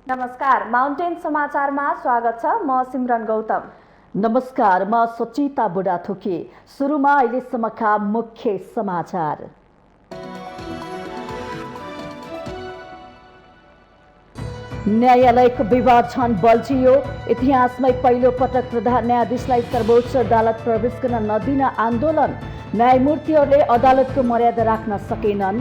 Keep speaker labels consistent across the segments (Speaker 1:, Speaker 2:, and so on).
Speaker 1: नमस्कार, माउन्टेन समाचारमा स्वागत छ। म सिमरन गौतम।
Speaker 2: नमस्कार, म सचिता बुढाथोकी। सुरुमा अहिलेसम्मका मुख्य समाचार। न्यायालयको विवाद झन बल्झियो। इतिहासमै पहिलो पटक प्रधान न्यायाधीशलाई सर्वोच्च अदालत प्रवेश गर्न नदिन आन्दोलन। न्यायमूर्तिहरूले अदालतको मर्यादा राख्न सकेनन्।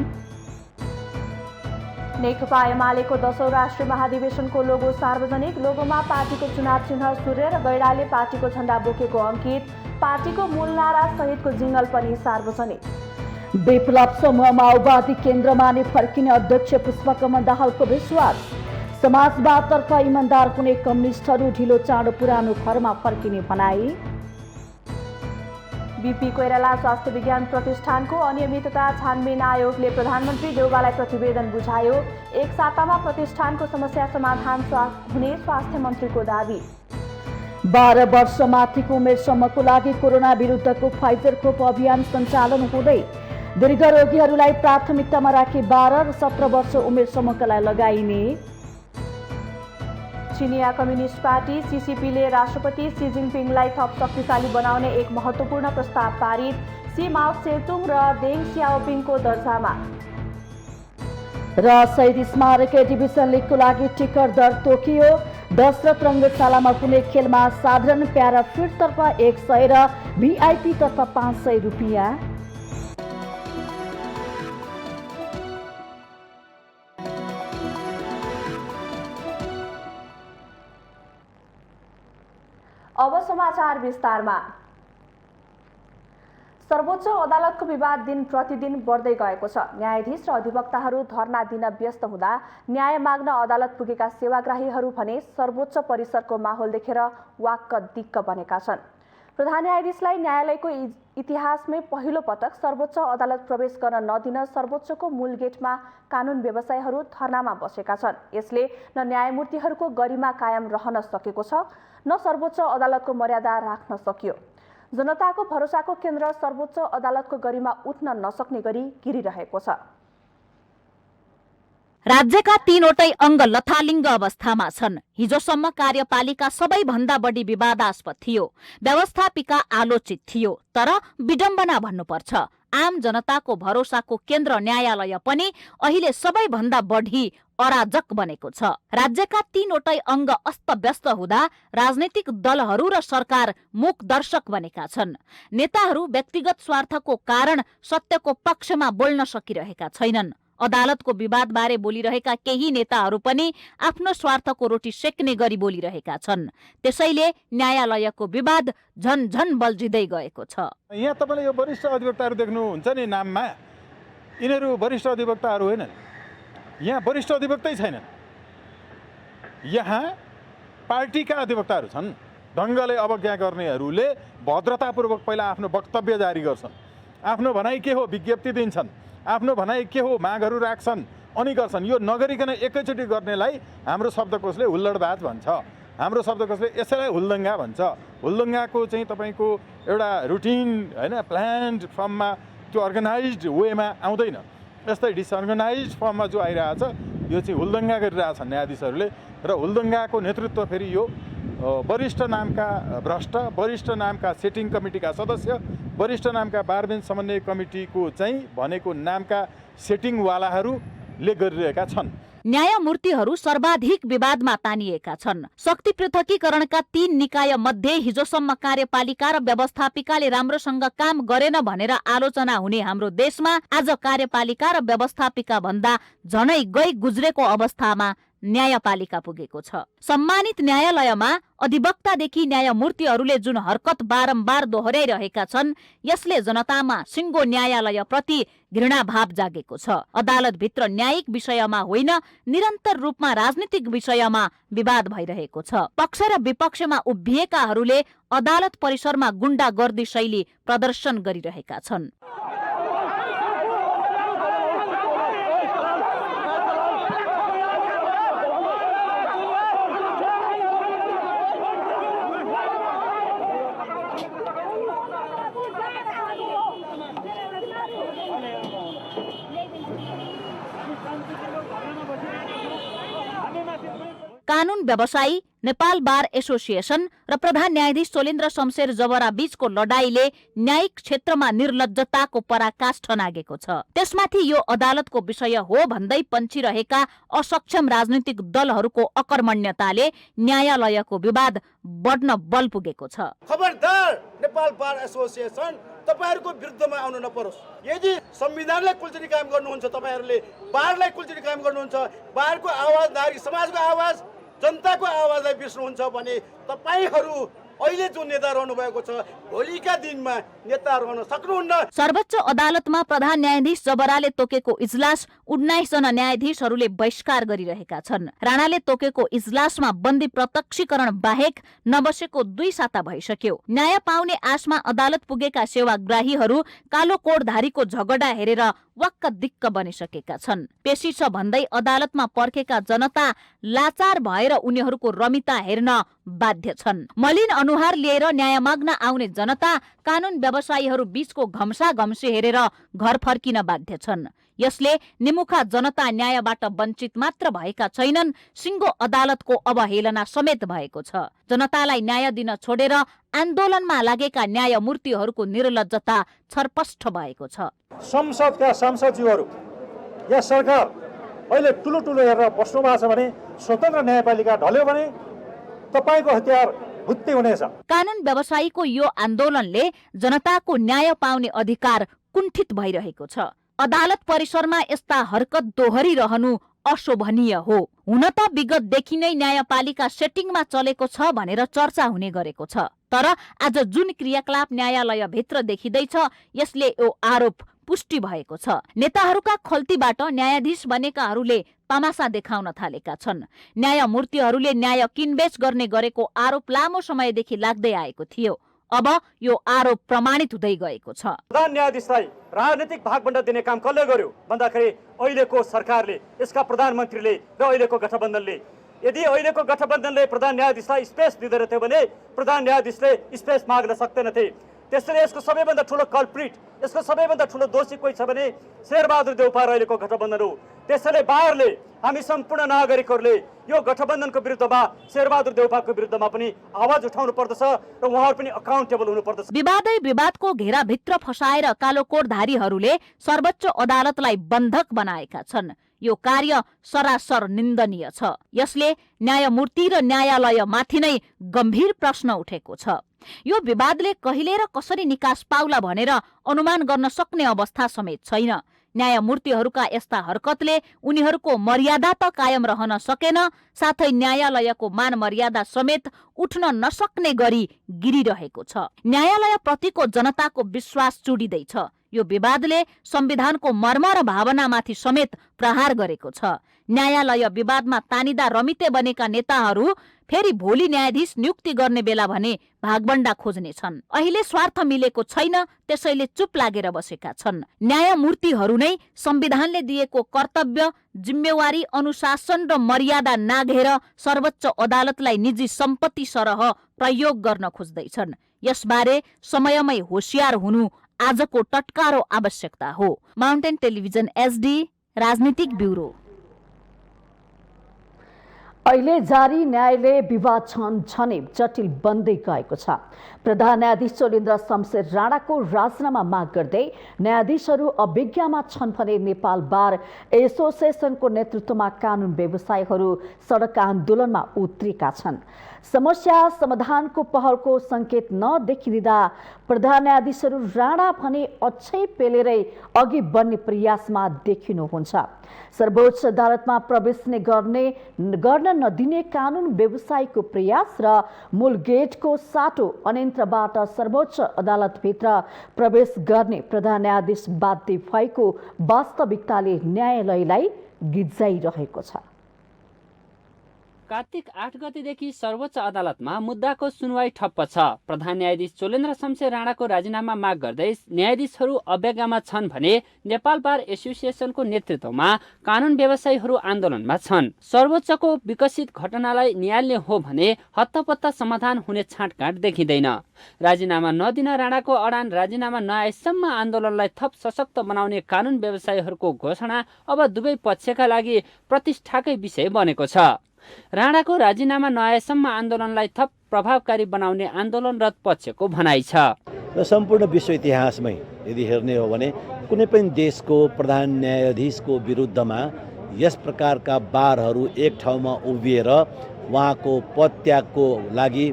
Speaker 1: नेकपा एमालेको 10औं राष्ट्रिय महाधिवेशनको लोगो सार्वजनिक। लोगोमा पार्टीको चुनाव चिन्ह सूर्य र गैडाले पार्टीको झण्डा बोकेको अङ्कित। पार्टीको मूल नारा सहितको जिङ्गल पनि सार्वजनिक।
Speaker 2: विप्लव समूह माओवादी केन्द्रमा नै फर्किने अध्यक्ष पुष्पकमल दाहालको विश्वास। समाजवादतर्फ इमान्दार हुने कम्युनिस्टहरू ढिलो चाँडो पुरानो घरमा फर्किने भनाई।
Speaker 1: बीपी कोइराला स्वास्थ्य विज्ञान प्रतिष्ठानको अनियमितता छानबिन आयोगले प्रधानमन्त्री देउवालाई प्रतिवेदन बुझायो। एक सातामा प्रतिष्ठानको समस्या समाधान हुने स्वास्थ्य मन्त्रीको दावी।
Speaker 2: 12 वर्ष माथिको उमेरसम्मको लागि कोरोना विरुद्धको फाइजर खोप अभियान सञ्चालन हुँदै। दीर्घ रोगीहरूलाई प्राथमिकतामा राखी 12 र 17 वर्ष उमेरसम्मकालाई लगाइने।
Speaker 1: चिनिया कम्युनिस्ट पार्टी सीसीपीले राष्ट्रपति सी जिनपिङलाई थप शक्तिशाली बनाउने एक महत्त्वपूर्ण प्रस्ताव पारित। सी माओ सेतुङ र देङ सियाओपिङको दर्जामा।
Speaker 2: र शहीद स्मारक डिभिजन लिगको लागि टिकट दर तोकियो। दशरथ रङ्गशालामा हुने खेलमा साधारण प्यारा फिटतर्फ 100 र भिआइपी तर्फ 500 रुपियाँ।
Speaker 1: अब समाचार विस्तारमा। सर्वोच्च अदालतको विवाद दिन प्रतिदिन बढ्दै गएको छ। न्यायाधीश र अधिवक्ताहरू धरना दिन व्यस्त हुँदा न्याय माग्न अदालत पुगेका सेवाग्राहीहरू भने सर्वोच्च परिसरको माहौल देखेर वाक्क दिक्क बनेका छन्। प्रधान न्यायाधीशलाई न्यायालयको इतिहासमै पहिलो पटक सर्वोच्च अदालत प्रवेश गर्न नदिन सर्वोच्चको मूल गेटमा कानुन व्यवसायीहरू धरनामा बसेका छन्। यसले न न्यायमूर्तिहरूको गरिमा कायम रहन सकेको छ, न सर्वोच्च अदालतको मर्यादा राख्न सकियो। जनताको भरोसाको केन्द्र सर्वोच्च अदालतको गरिमा उठ्न नसक्ने गरी गिरिरहेको छ।
Speaker 3: राज्यका 3वटै अङ्ग लथालिङ्ग अवस्थामा छन्। हिजोसम्म कार्यपालिका सबैभन्दा बढी विवादास्पद थियो। व्यवस्थापिका आलोचित थियो। तर विडम्बना भन्नुपर्छ, आम जनताको भरोसाको केन्द्र न्यायालय पनि अहिले सबैभन्दा बढी अराजक बनेको छ। राज्यका 3वटै अङ्ग अस्तव्यस्त हुँदा राजनैतिक दलहरू र सरकार मूकदर्शक बनेका छन्। नेताहरू व्यक्तिगत स्वार्थको कारण सत्यको पक्षमा बोल्न सकिरहेका छैनन्। अदालतको विवादबारे बोलिरहेका केही नेताहरू पनि आफ्नो स्वार्थको रोटी सेक्ने गरी बोलिरहेका छन्। त्यसैले न्यायालयको विवाद झन झन बल्झिँदै गएको छ।
Speaker 4: यहाँ तपाईले यो वरिष्ठ अधिवक्ताहरू देख्नुहुन्छ नि, नाममा यिनीहरू वरिष्ठ अधिवक्ताहरू होइनन्। यहाँ वरिष्ठ अधिवक्तै छैनन्। यहाँ पार्टीका अधिवक्ताहरू छन्। ढङ्गले अवज्ञा गर्नेहरूले भद्रतापूर्वक पहिला आफ्नो वक्तव्य जारी गर्छन्। आफ्नो भनाइ के हो विज्ञप्ति दिन्छन्। आफ्नो भनाइ के हो मागहरू राख्छन् अनि गर्छन्। यो नगरिकन एकैचोटि गर्नेलाई हाम्रो शब्दकोशले हुल्लडबाज भन्छ। हाम्रो शब्दकोशले यसैलाई हुल्दङ्गा भन्छ। हुल्दङ्गाको चाहिँ तपाईँको एउटा रुटिन होइन, प्लान्ड फर्ममा त्यो अर्गनाइज्ड वेमा आउँदैन। यस्तै डिसअर्गनाइज्ड फर्ममा जो आइरहेछ यो चाहिँ हुल्दङ्गा गरिरहेछन् न्यायाधीशहरूले। र हुल्दङ्गाको नेतृत्व फेरि यो वरिष्ठ नामका भ्रष्ट, वरिष्ठ नामका सेटिङ कमिटीका सदस्य, वरिष्ठ नामका बारबेन्च समन्वय कमिटीको चाहिँ भनेको नामका सेटिङवालाहरूले गरिरहेका छन्।
Speaker 3: न्यायमूर्तिहरू सर्वाधिक विवादमा तानिएका छन्। शक्ति पृथकीकरणका 3 निकाय मध्ये हिजोसम्म कार्यपालिका र व्यवस्थापिकाले राम्रोसँग काम गरेन भनेर आलोचना हुने हाम्रो देशमा आज कार्यपालिका र व्यवस्थापिका भन्दा झनै गई गुज्रेको अवस्थामा न्यायपालिका पुगेको छ। सम्मानित न्यायालयमा अधिवक्तादेखि न्यायमूर्तिहरूले जुन हरकत बारम्बार दोहोर्याइरहेका छन्, यसले जनतामा सिङ्गो न्यायालय प्रति घृणाभाव जागेको छ। अदालतभित्र न्यायिक विषयमा होइन, निरन्तर रूपमा राजनीतिक विषयमा विवाद भइरहेको छ। पक्ष र विपक्षमा उभिएकाहरूले अदालत परिसरमा गुण्डागर्दी शैली प्रदर्शन गरिरहेका छन्। कानून व्यवसायी, नेपाल बार एसोसिएसन र प्रधान न्यायाधीश सोलेन्द्र शमशेर जबरा बीचको लडाईँले न्यायिक क्षेत्रमा निर्लज्जताको पराकाष्ठ नागेको छ। त्यसमाथि यो अदालतको विषय हो भन्दै पन्छिरहेका असक्षम राजनीतिक दलहरूको अकर्मण्यताले न्यायालयको विवाद बढ्न बल पुगेको छ।
Speaker 5: खबरदार नेपाल बार एसोसिएसन तपाईहरुको विरुद्धमा आउनु नपरोस्। यदि संविधानलाई कुल्चिने काम गर्नुहुन्छ, तपाईहरुले बारलाई कुल्चिने काम गर्नुहुन्छ, बारको आवाज, नागरिक समाजको आवाज, जनताको आवाजलाई बिर्स्नुहुन्छ भने तपाईहरु अहिले जो नेता रहनु भएको छ भोलिका दिनमा नेता रहन सक्नुहुन्न।
Speaker 3: सर्वोच्च अदालतमा प्रधान न्यायाधीश जबराले तोकेको इजलास 19 जना न्यायाधीशहरूले बहिष्कार गरिरहेका छन्। राणाले तोकेको इजलासमा बन्दी प्रत्यक्षीकरण बाहेक नबसेको 2 साता भइसक्यो। न्याय पाउने आशमा अदालत पुगेका सेवाग्राहीहरू कालो कोडधारीको झगडा हेरेर वाक्क दिक्क बनिसकेका छन्। पेशी छ भन्दै अदालतमा पर्खेका जनता लाचार भएर उनीहरूको रमिता हेर्न बाध्य छन्। मलिन अनुहार लिएर न्याय माग्न आउने जनता कानून व्यवसायीहरू बीचको घम्साघम्सी हेरेर घर फर्किन बाध्य छन्। यसले निमुखा जनता न्यायबाट वञ्चित मात्र भएका छैनन्, सिङ्गो अदालतको अवहेलना समेत भएको छ। जनतालाई न्याय दिन छोडेर आन्दोलनमा लागेका न्यायमूर्तिहरूको निर्लज्जता छरपष्ट भएको छ।
Speaker 6: संसदका सांसदज्यूहरू या सरकार अहिले ठुलो हेरेर बस्नु भएको छ भने स्वतन्त्र न्यायपालिका ढल्यो भने तपाईको हतियार भुत्ते हुनेछ।
Speaker 3: कानून व्यवसायीको यो आन्दोलनले जनताको न्याय पाउने अधिकार कुण्ठित भइरहेको छ। अदालत परिसरमा यस्ता हरकत दोहोरिरहनु अशोभनीय हो। हुन त विगतदेखि नै न्यायपालिका सेटिङमा चलेको छ भनेर चर्चा हुने गरेको छ। तर आज जुन क्रियाकलाप न्यायालय भित्र देखिँदैछ यसले यो आरोप पुष्टि भएको छ। नेताहरूका खल्तीबाट न्यायाधीश बनेकाहरूले तमासा देखाउन थालेका छन्। न्यायमूर्तिहरूले न्याय किनबेच गर्ने गरेको आरोप लामो समयदेखि लाग्दै आएको थियो। अब यो आरोप प्रमाणित हुँदै गएको छ।
Speaker 6: प्रधान न्यायाधीशलाई राजनीतिक भागबण्ड दिने काम कसले गर्यो भन्दाखेरि अहिलेको सरकारले, यसका प्रधानमन्त्रीले र अहिलेको गठबन्धनले। यदि अहिलेको गठबन्धनले प्रधान न्यायाधीशलाई स्पेस दिँदै थियो भने प्रधान न्यायाधीशले स्पेस माग्न सक्दैनथे। त्यसैले यसको सबैभन्दा ठुलो कल्प्रिट, यसको सबैभन्दा ठुलो दोषी कोही छ भने शेरबहादुर देउपा र अहिलेको गठबन्धन हो। त्यसैले बारले, हामी सम्पूर्ण नागरिकहरूले यो गठबन्धनको विरुद्धमा, शेरबहादुर देउपाको विरुद्धमा पनि आवाज उठाउनु पर्दछ र उहाँहरू पनि अकाउन्टेबल हुनु पर्दछ।
Speaker 3: विवादै विवादको घेराभित्र फसाएर कालो कोटधारीहरूले सर्वोच्च अदालतलाई बन्धक बनाएका छन्। यो कार्य सरासर निन्दनीय छ। यसले न्यायमूर्ति र न्यायालयमाथि नै गम्भीर प्रश्न उठेको छ। यो विवादले कहिले र कसरी निकास पाउला भनेर अनुमान गर्न सक्ने अवस्था समेत छैन। न्यायमूर्तिहरूका यस्ता हरकतले उनीहरूको मर्यादा त कायम रहन सकेन, साथै न्यायालयको मान मर्यादा समेत उठ्न नसक्ने गरी गिरिरहेको छ। न्यायालयप्रतिको जनताको विश्वास चुडिँदैछ। यो विवादले संविधानको मर्म र भावनामाथि समेत प्रहार गरेको छ। न्यायालय विवादमा तानिदा रमिते बनेका नेताहरू फेरि भोलि न्यायाधीश नियुक्ति गर्ने बेला भने भागबण्डा खोज्ने छन्। अहिले स्वार्थ मिलेको छैन, त्यसैले चुप लागेर बसेका छन्। न्यायमूर्तिहरू नै संविधानले दिएको कर्तव्य, जिम्मेवारी, अनुशासन र मर्यादा नाघेर सर्वोच्च अदालतलाई निजी सम्पत्ति सरह प्रयोग गर्न खोज्दैछन्। यसबारे समयमै होशियार हुनु आजको टटकारो आवश्यकता हो। माउन्टेन टेलिभिजन एसडी, राजनीतिक ब्युरो।
Speaker 2: अहिले जारी न्यायालय विवाद झनै जटिल बन्दै गएको छ। प्रधान न्यायाधीश सोलेन्द्र शमशेर राणाको राजीनामा माग गर्दै न्यायाधीशहरू अभिज्ञमा छन् भने नेपाल बार एसोसिएसनको नेतृत्वमा कानून व्यवसायीहरू सडक आन्दोलनमा उत्रिएका छन्। समस्या समाधानको पहलको संकेत नदेखिँदा प्रधान न्यायाधीशहरू राणा भने अझै पेलेरै अघि बढ्ने प्रयासमा देखिनुहुन्छ। सर्वोच्च अदालतमा प्रवेश गर्न नदिने कानून व्यवसायीको प्रयास र मूल गेटको साटो अन्यन्त्रबाट सर्वोच्च अदालतभित्र प्रवेश गर्ने प्रधान न्यायाधीश बाध्य भएको वास्तविकताले न्यायालयलाई गिज्जाइरहेको छ।
Speaker 7: कार्तिक 8 गतेदेखि सर्वोच्च अदालतमा मुद्दाको सुनवाई ठप्प छ। प्रधान न्यायाधीश सोलेन्द्र शमशेर राणाको राजीनामा माग गर्दै न्यायाधीशहरू अभ्यागमा छन् भने नेपाल बार एसोसिएसनको नेतृत्वमा कानून व्यवसायीहरू आन्दोलनमा छन्। सर्वोच्चको विकसित घटनालाई नियाल्ने हो भने हत्तपत्त समाधान हुने छाँटकाँट देखिँदैन। राजीनामा नदिन राणाको अडान राजीनामा नआएसम्म आन्दोलनलाई थप सशक्त बनाउने कानून व्यवसायीहरूको घोषणा अब दुवै पक्षका लागि प्रतिष्ठाकै विषय बनेको छ। राणाको राजीनामा नआएसम्म आन्दोलनलाई थप प्रभावकारी बनाउने आन्दोलनरत पक्षको भनाइ छ।
Speaker 8: र सम्पूर्ण विश्व इतिहासमै यदि हेर्ने हो भने कुनै पनि देशको प्रधान न्यायाधीशको विरुद्धमा यस प्रकारका बारहरू एक ठाउँमा उभिएर उहाँको पदत्यागको लागि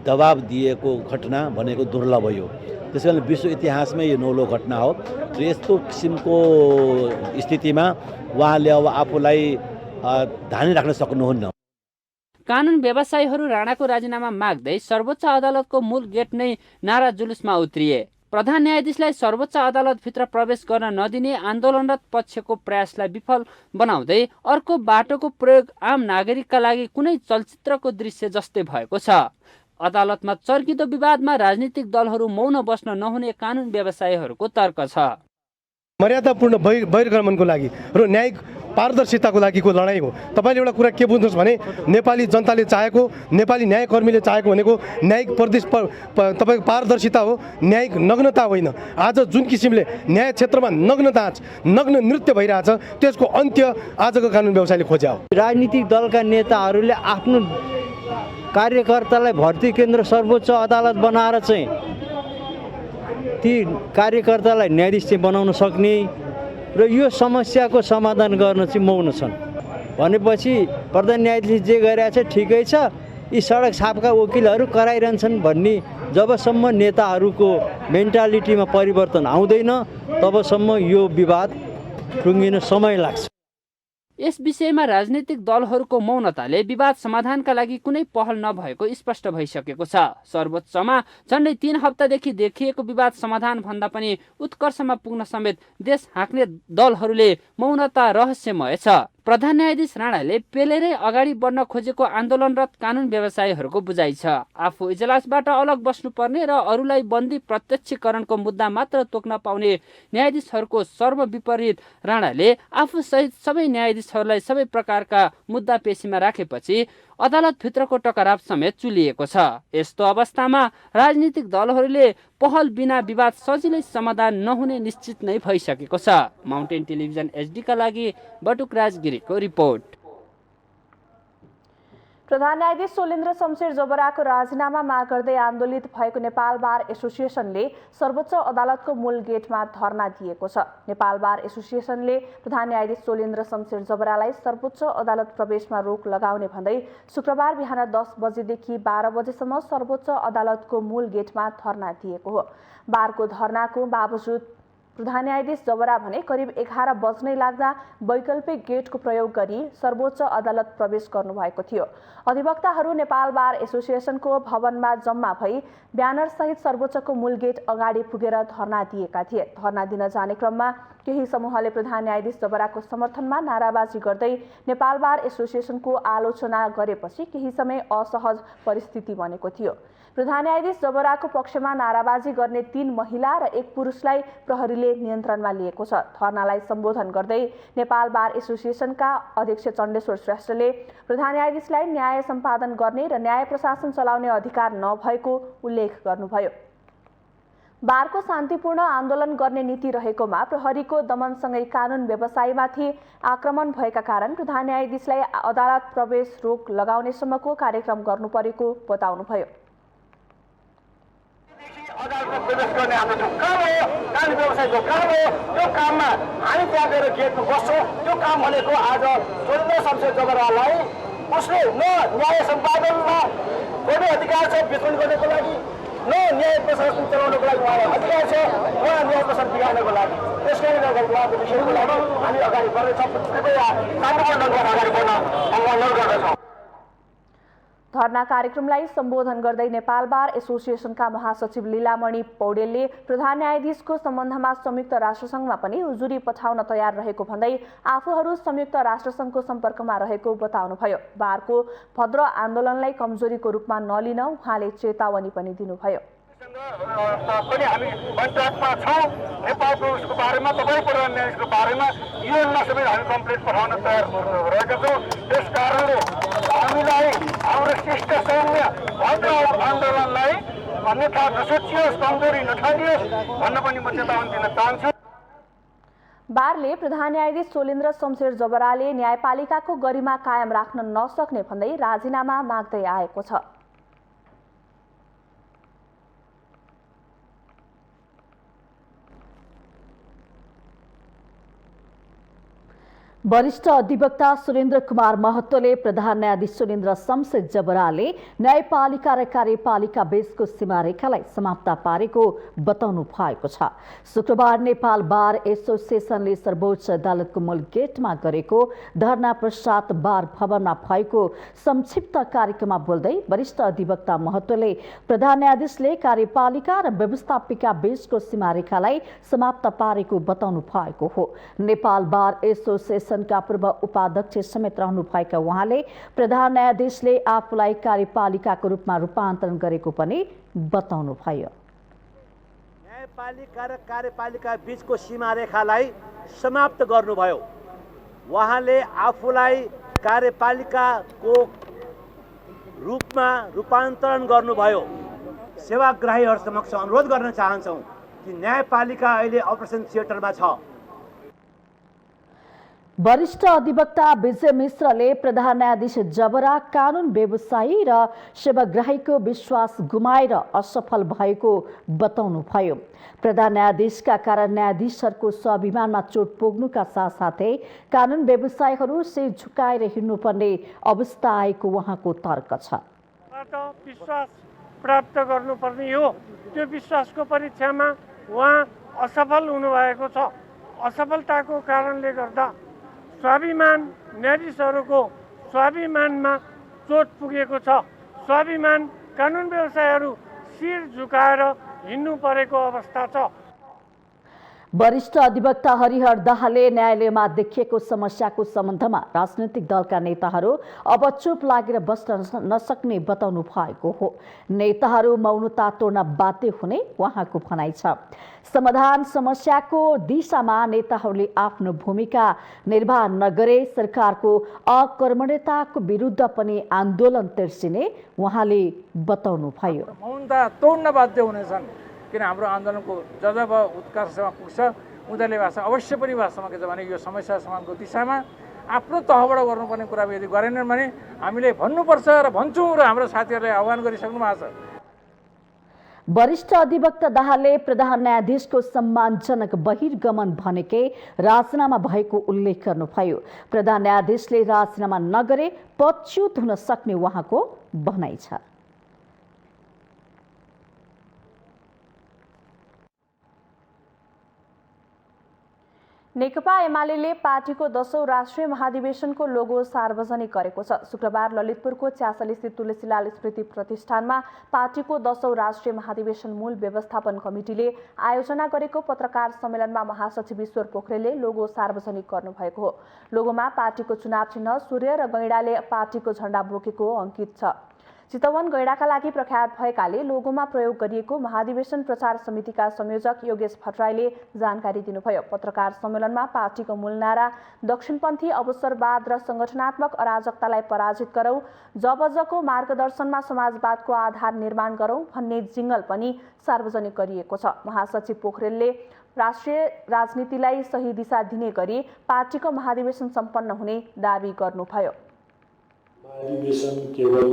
Speaker 8: दबाब दिएको घटना भनेको दुर्लभ हो। त्यसैले विश्व इतिहासमै यो नौलो घटना हो र यस्तो किसिमको स्थितिमा उहाँले अब आफूलाई धानी राख्न सक्नुहुन्न।
Speaker 7: कानुन व्यवसायीहरू राणाको राजीनामा माग्दै सर्वोच्च अदालतको मूल गेट नै नारा जुलुसमा उत्रिए। प्रधान न्यायाधीशलाई सर्वोच्च अदालतभित्र प्रवेश गर्न नदिने आन्दोलनरत पक्षको प्रयासलाई विफल बनाउँदै अर्को बाटोको प्रयोग आम नागरिकका लागि कुनै चलचित्रको दृश्य जस्तै भएको छ। अदालतमा चर्किदो विवादमा राजनीतिक दलहरू मौन बस्न नहुने कानुन व्यवसायीहरूको तर्क छ।
Speaker 9: मर्यादापूर्ण बहिर्गमनको लागि र न्यायिक पारदर्शिताको लागिको लडाइँ हो। तपाईँले एउटा कुरा के बुझ्नुहोस् भने नेपाली जनताले चाहेको, नेपाली न्यायकर्मीले चाहेको भनेको न्यायिक तपाईँको पारदर्शिता हो, न्यायिक नग्नता होइन। आज जुन किसिमले न्याय क्षेत्रमा नग्न नृत्य भइरहेछ त्यसको अन्त्य आजको कानुन व्यवसायले खोज्या हो।
Speaker 10: राजनीतिक दलका नेताहरूले आफ्नो कार्यकर्तालाई भर्ती केन्द्र सर्वोच्च अदालत बनाएर चाहिँ ती कार्यकर्तालाई न्यायाधीश चाहिँ बनाउन सक्ने र यो समस्याको समाधान गर्न चाहिँ मौन छन् भनेपछि प्रधान न्यायाधीश जे गरिरहेछ ठिकै छ, यी सडक छापका वकिलहरू कराइरहन्छन् भन्ने जबसम्म नेताहरूको मेन्टालिटीमा परिवर्तन आउँदैन तबसम्म यो विवाद टुङ्गिन समय लाग्छ।
Speaker 7: यस विषयमा राजनीतिक दलहरूको मौनताले विवाद समाधानका लागि कुनै पहल नभएको स्पष्ट भइसकेको छ। सर्वोच्चमा झन्डै 3 हप्तादेखि देखिएको विवाद समाधान भन्दा पनि उत्कर्षमा पुग्न समेत देश हाँक्ने दलहरूले मौनता रहस्यमय छ। प्रधान न्यायाधीश राणाले पेलेरै अगाडि बढ्न खोजेको आन्दोलनरत कानुन व्यवसायीहरूको बुझाइ छ। आफू इजलासबाट अलग बस्नुपर्ने र अरूलाई बन्दी प्रत्यक्षीकरणको मुद्दा मात्र तोक्न पाउने न्यायाधीशहरूको सर्वविपरीत राणाले आफू सहित सबै न्यायाधीशहरूलाई सबै प्रकारका मुद्दा पेशीमा राखेपछि अदालतभित्रको टकराव समेत चुलिएको छ। यस्तो अवस्थामा राजनीतिक दलहरूले पहल बिना विवाद सजिलै समाधान नहुने निश्चित नै भइसकेको छ। माउन्टेन टेलिभिजन एचडीका लागि बटुक राजगिरीको रिपोर्ट।
Speaker 1: प्रधान न्यायाधीश सोलेन्द्र शमशेर जबराको राजीनामा माग गर्दै आन्दोलित भएको नेपाल बार एसोसिएसनले सर्वोच्च अदालतको मूल गेटमा धरना दिएको छ। नेपाल बार एसोसिएसनले प्रधान न्यायाधीश सोलेन्द्र शमशेर जबरालाई सर्वोच्च अदालत प्रवेशमा रोक लगाउने भन्दै शुक्रबार बिहान 10 बजेदेखि 12 बजेसम्म सर्वोच्च अदालतको मूल गेटमा धरना दिएको हो। बारको धरनाको बावजुद प्रधान न्यायाधीश जबरा भने करिब 11 बज्नै लाग्दा वैकल्पिक गेटको प्रयोग गरी सर्वोच्च अदालत प्रवेश गर्नुभएको थियो। अधिवक्ताहरू नेपाल बार एसोसिएसनको भवनमा जम्मा भई ब्यानरसहित सर्वोच्चको मूल गेट अगाडि पुगेर धरना दिएका थिए। धरना दिन जाने क्रममा केही समूहले प्रधान न्यायाधीश जबराको समर्थनमा नाराबाजी गर्दै नेपाल बार एसोसिएसनको आलोचना गरेपछि केही समय असहज परिस्थिति बनेको थियो। प्रधान न्यायाधीश जबराको पक्षमा नाराबाजी गर्ने 3 महिला र 1 पुरुषलाई प्रहरीले नियन्त्रणमा लिएको छ। धरनालाई सम्बोधन गर्दै नेपाल बार एसोसिएसनका अध्यक्ष चण्डेश्वर श्रेष्ठले प्रधान न्यायाधीशलाई न्याय सम्पादन गर्ने र न्याय प्रशासन चलाउने अधिकार नभएको उल्लेख गर्नुभयो। बारको शान्तिपूर्ण आन्दोलन गर्ने नीति रहेकोमा प्रहरीको दमनसँगै कानुन व्यवसायीमाथि आक्रमण भएका कारण प्रधान न्यायाधीशलाई अदालत प्रवेश रोक लगाउनेसम्मको कार्यक्रम गर्नुपरेको बताउनुभयो।
Speaker 5: अदालतमा प्रवेश गर्ने हाम्रो जो काम हो, कानुन व्यवसायको काम हो, त्यो काममा हामी त्यहाँ गएर गेटमा बस्छौँ। त्यो काम भनेको आज सोलेन्द्र शमशेर जबरालाई उसले न न्याय सम्पादनमा गर्ने अधिकार छ वितरण गर्नको लागि, न न्याय प्रशासन चलाउनको लागि उहाँलाई अधिकार छ, उहाँ न्याय प्रशासन बिगार्नको लागि। त्यसकारणले गर्दा उहाँको विषयको लागि हामी अगाडि बढ्दैछौँ। कृपया शान्तिपूर्ण ढङ्गमा अगाडि बढ्न अनुरोध गर्दछौँ।
Speaker 1: धरना कार्यक्रमलाई सम्बोधन गर्दै नेपाल बार एसोसिएसनका महासचिव लीलामणि पौडेलले प्रधान न्यायाधीशको सम्बन्धमा संयुक्त राष्ट्रसङ्घमा पनि उजुरी पठाउन तयार रहेको भन्दै आफूहरू संयुक्त राष्ट्रसङ्घको सम्पर्कमा रहेको बताउनुभयो। बारको भद्र आन्दोलनलाई कमजोरीको रूपमा नलिन उहाँले चेतावनी पनि दिनुभयो।
Speaker 5: पनि हामी पञ्चायतमा छौँ। नेपालको उसको बारेमा, तपाईँ प्रधान न्यायाधीशको बारेमा युएनमा समेत हामी कम्प्लेन पठाउन तयार रहेका छौँ। त्यस कारणले हामीलाई हाम्रो शिष्ट सौम्य भद्र आन्दोलनलाई अन्यथा नसोचियोस्, कमजोरी नठानियोस् भन्न पनि म चेतावनी दिन चाहन्छु।
Speaker 1: बारले प्रधान न्यायाधीश सोलेन्द्र शमशेर जबराले न्यायपालिकाको गरिमा कायम राख्न नसक्ने भन्दै राजीनामा माग्दै आएको छ।
Speaker 2: वरिष्ठ अधिवक्ता सुरेन्द्र कुमार महतोले प्रधान न्यायाधीश सोलेन्द्र शमशेर जबराले न्यायपालिका र कार्यपालिका बीचको सीमारेखालाई समाप्त पारेको बताउनु भएको छ। शुक्रबार नेपाल बार एसोसिएसनले सर्वोच्च अदालतको मूल गेटमा गरेको धरना पश्चात बार भवनमा भएको संक्षिप्त कार्यक्रममा बोल्दै वरिष्ठ अधिवक्ता महतोले प्रधान न्यायाधीशले कार्यपालिका र व्यवस्थापिका बीचको सीमारेखालाई समाप्त पारेको बताउनु भएको हो। नेपाल बार एसोसिएसन का पूर्व उपाध्यक्ष समेत रहनुभएका उहाँले प्रधान न्यायाधीशले आफूलाई कार्यपालिकाको रूपमा रूपान्तरण गरेको पनि बताउनुभयो।
Speaker 11: न्यायपालिका र कार्यपालिका बीचको सीमारेखालाई समाप्त गर्नुभयो। उहाँले आफूलाई कार्यपालिकाको रूपमा रूपान्तरण गर्नुभयो। सेवाग्राहीहरू समक्ष अनुरोध गर्न चाहन्छौँ कि न्यायपालिका अहिले अपरेसन थिएटरमा छ।
Speaker 2: वरिष्ठ अधिवक्ता विजय मिश्रले प्रधान न्यायाधीश जबरा कानुन व्यवसायी र सेवाग्राहीको विश्वास गुमाएर असफल भएको बताउनुभयो। प्रधान न्यायाधीशका कारण न्यायाधीशहरूको स्वाभिमानमा चोट पुग्नुका साथसाथै कानुन व्यवसायीहरू शिर झुकाएर हिँड्नुपर्ने अवस्था आएको उहाँको तर्क छ।
Speaker 12: विश्वास प्राप्त गर्नुपर्ने हो। त्यो विश्वासको परीक्षामा उहाँ असफल हुनुभएको छ। असफलताको कारणले गर्दा स्वाभिमान न्यायाधीशहरूको स्वाभिमानमा चोट पुगेको छ। स्वाभिमान कानुन व्यवसायीहरू शिर झुकाएर हिँड्नु परेको अवस्था छ।
Speaker 2: वरिष्ठ अधिवक्ता हरिहर दाहालले न्यायालयमा देखिएको समस्याको सम्बन्धमा राजनैतिक दलका नेताहरू अब चुप लागेर बस्न नसक्ने बताउनु भएको हो। नेताहरू मौनता तोड्न बाध्य हुने उहाँको भनाइ छ। समाधान समस्याको दिशामा नेताहरूले आफ्नो भूमिका निर्वाह नगरे सरकारको अकर्मण्यताको विरुद्ध पनि आन्दोलन तेर्सिने उहाँले बताउनुभयो।
Speaker 12: मौनता तोड्न बाध्य हुनेछन् किन हाम्रो आन्दोलनको जब उत्कर्षमा पुग्छ उनीहरूले भाषा अवश्य पनि भाषामा के छ भने यो समस्या समाधानको दिशामा आफ्नो तहबाट गर्नुपर्ने कुरा यदि गरेनन् भने हामीले भन्नुपर्छ र भन्छौँ र हाम्रो साथीहरूले आह्वान गरिसक्नु भएको छ।
Speaker 2: वरिष्ठ अधिवक्ता दाहालले प्रधान न्यायाधीशको सम्मानजनक बहिर्गमन भनेकै राजीनामा भएको उल्लेख गर्नुभयो। प्रधान न्यायाधीशले राजीनामा नगरे पदच्युत हुन सक्ने उहाँको भनाइ छ।
Speaker 1: नेकपा एमाले पार्टीको 10औं राष्ट्रिय महाधिवेशनको लोगो सार्वजनिक गरेको छ। शुक्रबार ललितपुरको 46 स्थित तुलसीलाल स्मृति प्रतिष्ठानमा पार्टीको 10औं राष्ट्रिय महाधिवेशन मूल व्यवस्थापन कमिटीले आयोजना गरेको पत्रकार सम्मेलनमा महासचिव ईश्वर पोखरेलले लोगो सार्वजनिक गर्नुभएको हो। लोगोमा पार्टीको चुनाव चिन्ह सूर्य र गैंडाले पार्टीको झण्डा बोकेको अंकित छ। चितवन गैंडाका लागि प्रख्यात भएकाले लोगोमा प्रयोग गरिएको महाधिवेशन प्रचार समितिका संयोजक योगेश भट्टराईले जानकारी दिनुभयो। पत्रकार सम्मेलनमा पार्टीको मूल नारा दक्षिणपन्थी अवसरवाद र संगठनात्मक अराजकतालाई पराजित गरौं, जबजको मार्गदर्शनमा समाजवादको आधार निर्माण गरौं भन्ने जिंगल पनि सार्वजनिक गरिएको छ। महासचिव पोखरेलले राष्ट्रिय राजनीतिलाई सही दिशा दिने गरी पार्टीको महाधिवेशन सम्पन्न हुने दावी गर्नुभयो।
Speaker 13: महाधिवेशन केवल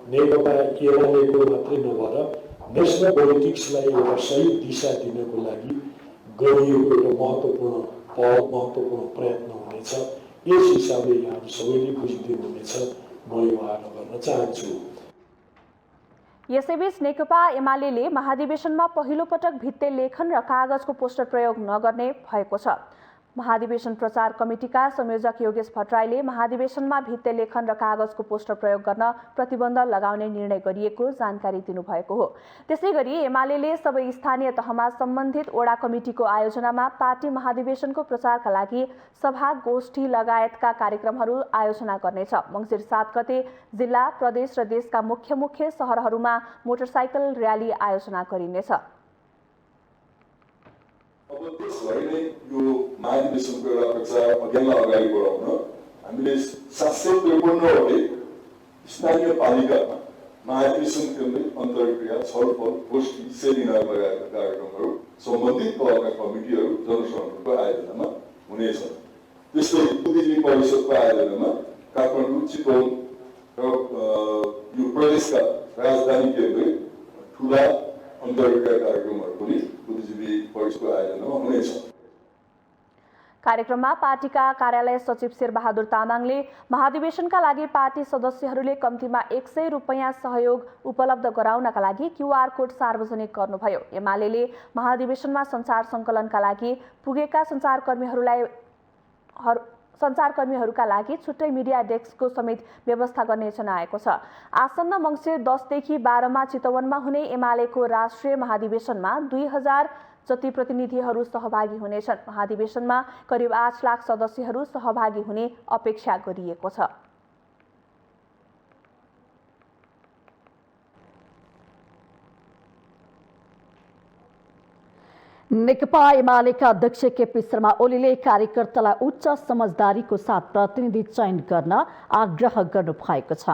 Speaker 13: नेकपा एमालेको मात्रै नभएर नेसनल पोलिटिक्सलाई एउटा सही दिशा दिनको लागि गरिएको एउटा महत्त्वपूर्ण प्रयत्न हुनेछ। यस हिसाबले यहाँहरू सबैले बुझिदिनु हुनेछ म यो आग्रह गर्न चाहन्छु।
Speaker 1: यसैबीच नेकपा एमाले महाधिवेशनमा पहिलो पटक भित्ते लेखन र कागजको पोस्टर प्रयोग नगर्ने भएको छ। महाधिवेशन प्रचार कमिटीका संयोजक योगेश भट्टराईले महाधिवेशनमा भित्ते लेखन र कागजको पोस्टर प्रयोग गर्न प्रतिबन्ध लगाउने निर्णय गरिएको जानकारी दिनुभएको हो। त्यसैगरी एमाले सबै स्थानीय तहमा सम्बन्धित ओडा कमिटीको आयोजनामा पार्टी महाधिवेशनको प्रचारका लागि सभा गोष्ठी लगायतका कार्यक्रमहरू आयोजना गर्नेछ। मङ्सिर 7 गते जिल्ला, प्रदेश र देशका मुख्य शहरहरूमा मोटरसाइकल र्याली आयोजना गरिनेछ।
Speaker 14: अब देशभरि नै यो महाधिवेशनको एउटा प्रचार अभियानलाई अगाडि बढाउन हामीले 753वटै स्थानीय पालिकामा महाधिवेशन केन्द्र अन्तर्क्रिया, छलफल, गोष्ठी, सेमिनार लगायतका कार्यक्रमहरू सम्बन्धित तहका कमिटीहरू जनसङ्घको आयोजनामा हुनेछ। त्यस्तै बुद्धिजीवी परिषदको आयोजनामा काठमाडौँ, चितवन र यो प्रदेशका राजधानी केन्द्रित ठुला अन्तर्क्रिया कार्यक्रमहरू पनि बुद्धिजीवी परिषदको आयोजनामा हुनेछ।
Speaker 1: कार्यक्रममा पार्टीका कार्यालय सचिव शेरबहादुर तामाङले महाधिवेशनका लागि पार्टी सदस्यहरूले कम्तीमा 100 रुपैयाँ सहयोग उपलब्ध गराउनका लागि क्यूआर कोड सार्वजनिक गर्नुभयो। एमाले महाधिवेशनमा सञ्चार सङ्कलनका लागि पुगेका सञ्चारकर्मीहरूका लागि छुट्टै मिडिया डेस्कको समेत व्यवस्था गर्ने जनाएको छ। आसन्न मङ्सिर 10 देखि 12 मा चितवनमा हुने एमालेको राष्ट्रिय महाधिवेशनमा 2000 जति प्रतिनिधिहरू सहभागी हुनेछन्। महाधिवेशनमा करिब 8 लाख सदस्यहरू सहभागी हुने अपेक्षा गरिएको छ।
Speaker 2: नेकपा एमालेका अध्यक्ष केपी शर्मा ओलीले कार्यकर्तालाई उच्च समझदारीको साथ प्रतिनिधि चयन गर्न आग्रह गर्नु भएको छ।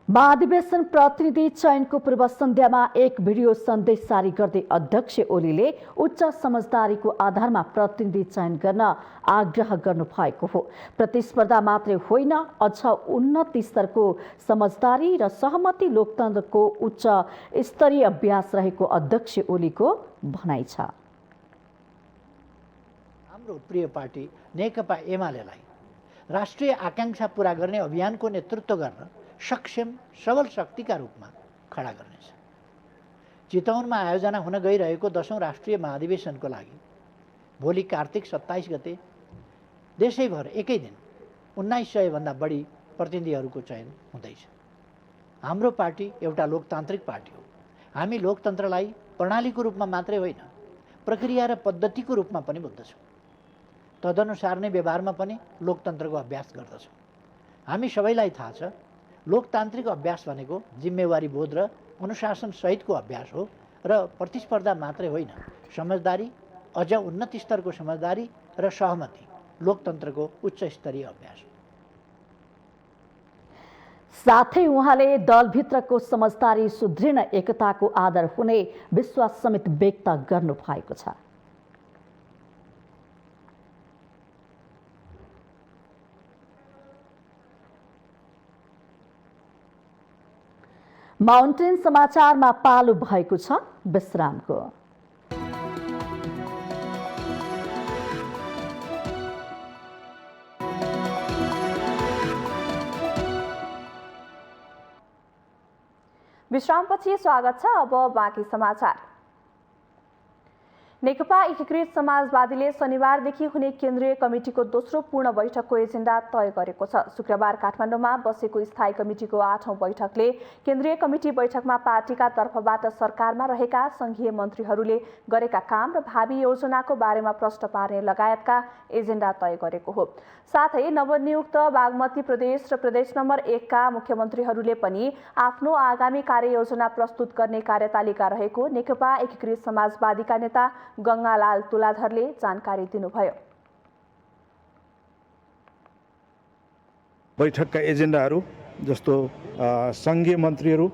Speaker 2: महाधिवेशन प्रतिनिधि चयनको पूर्व सन्ध्यामा एक भिडियो सन्देश जारी गर्दै अध्यक्ष ओलीले उच्च समझदारीको आधारमा प्रतिनिधि चयन गर्न आग्रह गर्नु भएको हो। प्रतिस्पर्धा मात्रै होइन, अझ उन्नत स्तरको समझदारी र सहमति लोकतन्त्रको उच्च स्तरीय अभ्यास रहेको अध्यक्ष ओलीको भनाइ छ।
Speaker 15: हाम्रो प्रिय पार्टी नेकपा एमालेलाई राष्ट्रिय आकांक्षा पूरा गर्ने अभियानको नेतृत्व गर्न सक्षम सबल शक्तिका रूपमा खडा गर्नेछ। चितवनमा आयोजना हुन गइरहेको 10औं राष्ट्रिय महाधिवेशनको लागि भोलि कार्तिक 27 गते देशैभर एकै दिन 1900 भन्दा बढी प्रतिनिधिहरूको चयन हुँदैछ। हाम्रो पार्टी एउटा लोकतान्त्रिक पार्टी हो। हामी लोकतन्त्रलाई प्रणालीको रूपमा मात्रै होइन, प्रक्रिया र पद्धतिको रूपमा पनि बुझ्दछौँ। तदनुसार नै व्यवहारमा पनि लोकतन्त्रको अभ्यास गर्दछौँ। हामी सबैलाई थाहा छ, लोकतान्त्रिक अभ्यास भनेको जिम्मेवारी बोध र अनुशासन सहितको अभ्यास हो र प्रतिस्पर्धा मात्रै होइन, समझदारी, अझ उन्नत स्तरको समझदारी र सहमति लोकतन्त्रको उच्च स्तरीय अभ्यास हो।
Speaker 2: साथै उहाँले दलभित्रको समझदारी, सुदृढ एकताको आदर हुने विश्वास समेत व्यक्त गर्नु भएको छ। माउन्टेन समाचारमा पालो भएको छ विश्रामको।
Speaker 1: विश्रामपछि स्वागत छ। अब बाँकी समाचार। नेकपा एकीकृत समाजवादीले शनिबारदेखि हुने केन्द्रीय कमिटीको दोस्रो पूर्ण बैठकको एजेन्डा तय गरेको छ। शुक्रबार काठमाडौँमा बसेको स्थायी कमिटीको 8औं बैठकले केन्द्रीय कमिटी बैठकमा पार्टीका तर्फबाट सरकारमा रहेका संघीय मन्त्रीहरूले गरेका काम र भावी योजनाको बारेमा प्रश्न पार्ने लगायतका एजेन्डा तय गरेको हो। साथै नवनियुक्त बागमती प्रदेश र प्रदेश नम्बर 1 का मुख्यमन्त्रीहरूले पनि आफ्नो आगामी कार्ययोजना प्रस्तुत गर्ने कार्यतालिका रहेको नेकपा एकीकृत समाजवादीका नेता गंगालाल तुलाधरले जानकारी दिनुभयो।
Speaker 4: बैठकका एजेन्डाहरू जस्तो संघीय मन्त्रीहरू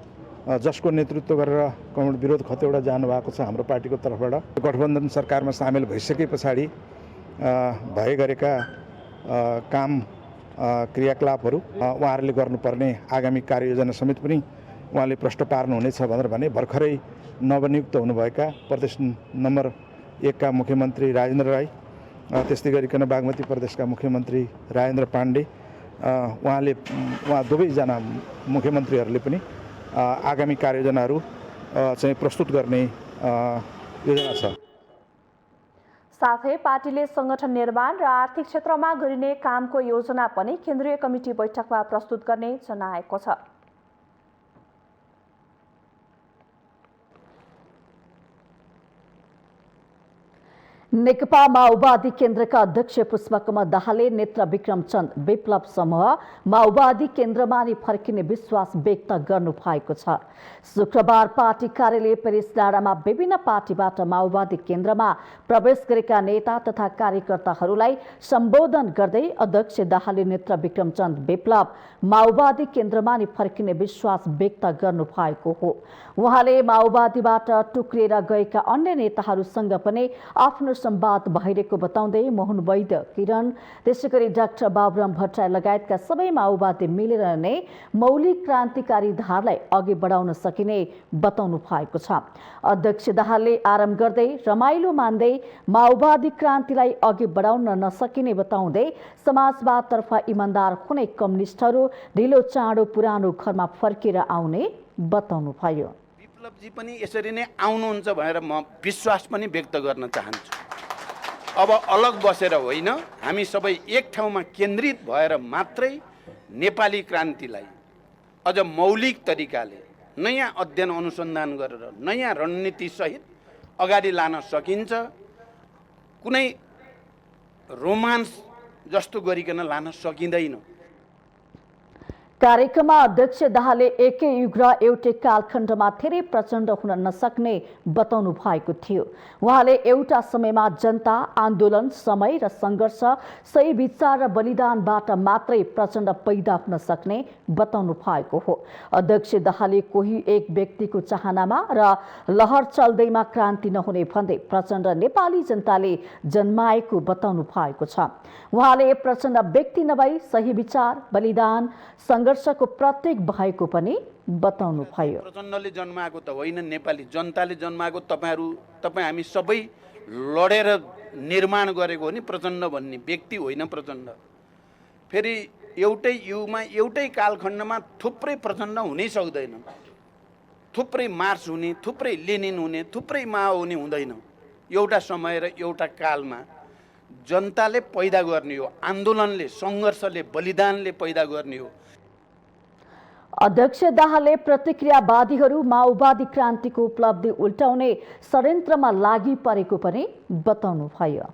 Speaker 4: जसको नेतृत्व गरेर कमल विरोध खतौडा जानुभएको छ हाम्रो पार्टीको तर्फबाट, गठबन्धन सरकारमा सामेल भइसके पछाडि भए गरेका काम क्रियाकलापहरू उहाँहरूले गर्नुपर्ने आगामी कार्ययोजना समेत पनि उहाँले प्रश्न पार्नुहुनेछ भनेर भने भर्खरै नवनियुक्त हुनुभएका प्रदेश नम्बर 1 का मुख्यमन्त्री राजेन्द्र राई, त्यस्तै गरिकन बागमती प्रदेशका मुख्यमन्त्री राजेन्द्र पाण्डे, उहाँ दुवैजना मुख्यमन्त्रीहरूले पनि आगामी कार्ययोजनाहरू चाहिँ प्रस्तुत गर्ने योजना छ।
Speaker 1: साथै पार्टीले संगठन निर्माण र आर्थिक क्षेत्रमा गरिने कामको योजना पनि केन्द्रीय कमिटी बैठकमा प्रस्तुत गर्ने जनाएको छ।
Speaker 2: नेकपा माओवादी केन्द्रका अध्यक्ष पुष्पकमल दाहालले नेत्र विक्रम चन्द विप्लव समूह माओवादी केन्द्रमा नै फर्किने विश्वास व्यक्त गर्नु भएको छ। शुक्रबार पार्टी कार्यालय पेरिस डाँडामा विभिन्न पार्टीबाट माओवादी केन्द्रमा प्रवेश गरेका नेता तथा कार्यकर्ताहरूलाई सम्बोधन गर्दै अध्यक्ष दाहालले नेत्र विक्रम चन्द विप्लव माओवादी केन्द्रमा नै फर्किने विश्वास व्यक्त गर्नु भएको हो। उहाँले माओवादीबाट टुक्रिएर गएका अन्य नेताहरूसँग पनि आफ्नो संवाद भइरहेको बताउँदै मोहन वैद्य, किरण, त्यसैगरी डाक्टर बाबुराम भट्टराई लगायतका सबै माओवादी मिलेर नै मौलिक क्रान्तिकारी धारलाई अघि बढाउन सकिने बताउनु भएको छ। अध्यक्ष दाहालले आराम गर्दै रमाइलो मान्दै माओवादी क्रान्तिलाई अघि बढाउन नसकिने बताउँदै समाजवादतर्फ इमान्दार हुने कम्युनिस्टहरू ढिलो चाँडो पुरानो घरमा फर्केर आउने बताउनुभयो।
Speaker 5: विप्लवजी पनि यसरी नै आउनुहुन्छ भनेर म विश्वास पनि व्यक्त गर्न चाहन्छु। अब अलग बसेर होइन, हामी सबै एक ठाउँमा केन्द्रित भएर मात्रै नेपाली क्रान्तिलाई अझ मौलिक तरिकाले नयाँ अध्ययन अनुसन्धान गरेर नयाँ रणनीतिसहित अगाडि लान सकिन्छ। कुनै रोमान्स जस्तो गरिकन लान सकिँदैन।
Speaker 2: कार्यक्रममा अध्यक्ष दाहालले एकै युग र एउटै कालखण्डमा धेरै प्रचण्ड हुन नसक्ने बताउनु भएको थियो। उहाँले एउटा समयमा जनता, आन्दोलन, समय र सङ्घर्ष, सही विचार र बलिदानबाट मात्रै प्रचण्ड पैदा हुन सक्ने बताउनु भएको हो। अध्यक्ष दाहालले कोही एक व्यक्तिको चाहनामा र लहर चल्दैमा क्रान्ति नहुने भन्दै प्रचण्ड नेपाली जनताले जन्माएको बताउनु भएको छ। उहाँले प्रचण्ड व्यक्ति नभई सही विचार, बलिदान, सङ्घर्षको प्रतीक भएको पनि बताउनु भयो।
Speaker 5: प्रचण्डले जन्माएको त होइन, नेपाली जनताले जन्माएको। तपाईँ हामी सबै लडेर निर्माण गरेको हो नि प्रचण्ड भन्ने व्यक्ति होइन प्रचण्ड। फेरि एउटै युगमा एउटै कालखण्डमा थुप्रै प्रचण्ड हुनै सक्दैन। थुप्रै मार्क्स हुने, थुप्रै लेनिन हुने, थुप्रै माओ हुने हुँदैन। एउटा समय र एउटा कालमा जनताले पैदा गर्ने हो, आन्दोलनले, सङ्घर्षले, बलिदानले पैदा गर्ने हो।
Speaker 2: अध्यक्ष दाहालले प्रतिक्रियावादीहरू माओवादी क्रान्तिको उपलब्धि उल्टाउने षड्यन्त्रमा लागि परेको पनि बताउनु भयो।